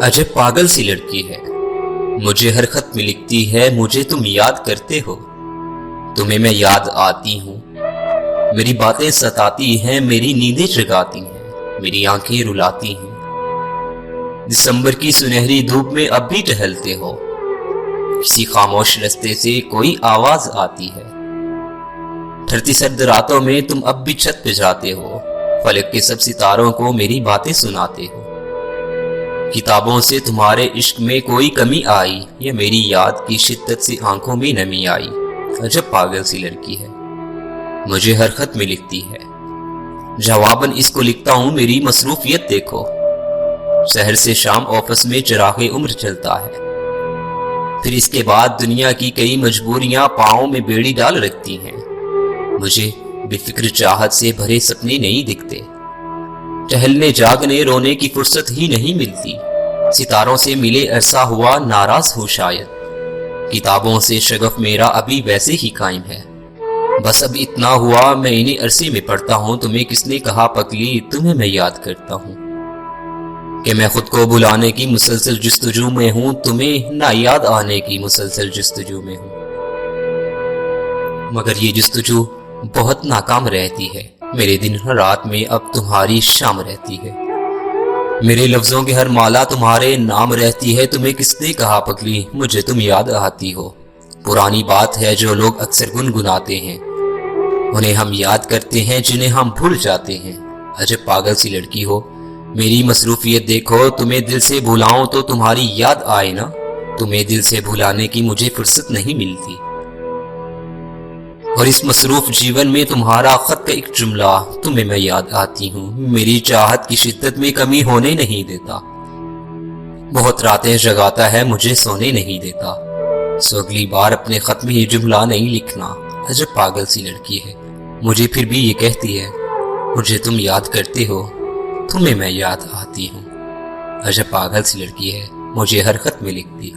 عجب پاگل سی لڑکی ہے، مجھے ہر خط میں لکھتی ہے مجھے تم یاد کرتے ہو، تمہیں میں یاد آتی ہوں، میری باتیں ستاتی ہیں، میری نیندیں جگاتی ہیں، میری آنکھیں رلاتی ہیں۔ دسمبر کی سنہری دھوپ میں اب بھی ٹہلتے ہو، کسی خاموش رستے سے کوئی آواز آتی ہے، ٹھرتی سرد راتوں میں تم اب بھی چھت پہ جاتے ہو، فلک کے سب ستاروں کو میری باتیں سناتے ہو۔ کتابوں سے تمہارے عشق میں کوئی کمی آئی یا میری یاد کی شدت سے آنکھوں میں نمی آئی؟ عجب پاگل سی لڑکی ہے، مجھے ہر خط میں لکھتی ہے، جواباً اس کو لکھتا ہوں میری مصروفیت دیکھو، شہر سے شام آفس میں چراغ عمر چلتا ہے، پھر اس کے بعد دنیا کی کئی مجبوریاں پاؤں میں بیڑی ڈال رکھتی ہیں، مجھے بے فکر چاہت سے بھرے سپنے نہیں دکھتے، ٹہلنے جاگنے رونے کی فرصت ہی نہیں ملتی، ستاروں سے ملے عرصہ ہوا ناراض ہو شاید، کتابوں سے شغف میرا ابھی ویسے ہی قائم ہے، بس اب اتنا ہوا میں انہیں عرصے میں پڑھتا ہوں، تمہیں کس نے کہا پگلی تمہیں میں یاد کرتا ہوں، کہ میں خود کو بلانے کی مسلسل جستجو میں ہوں، تمہیں نہ یاد آنے کی مسلسل جستجو میں ہوں، مگر یہ جستجو بہت ناکام رہتی ہے، میرے دن رات میں اب تمہاری شام رہتی ہے، میرے لفظوں کے ہر مالا تمہارے نام رہتی ہے، تمہیں کس نے کہا پگلی مجھے تم یاد آتی ہو، پرانی بات ہے جو لوگ اکثر گنگناتے ہیں، انہیں ہم یاد کرتے ہیں جنہیں ہم بھول جاتے ہیں، عجب پاگل سی لڑکی ہو، میری مصروفیت دیکھو، تمہیں دل سے بھلاؤں تو تمہاری یاد آئے نا، تمہیں دل سے بھلانے کی مجھے فرصت نہیں ملتی، اور اس مصروف جیون میں تمہارا خط کا ایک جملہ تمہیں میں یاد آتی ہوں، میری چاہت کی شدت میں کمی ہونے نہیں دیتا، بہت راتیں جگاتا ہے مجھے سونے نہیں دیتا، سو اگلی بار اپنے خط میں یہ جملہ نہیں لکھنا، عجب پاگل سی لڑکی ہے، مجھے پھر بھی یہ کہتی ہے مجھے تم یاد کرتے ہو، تمہیں میں یاد آتی ہوں، عجب پاگل سی لڑکی ہے، مجھے ہر خط میں لکھتی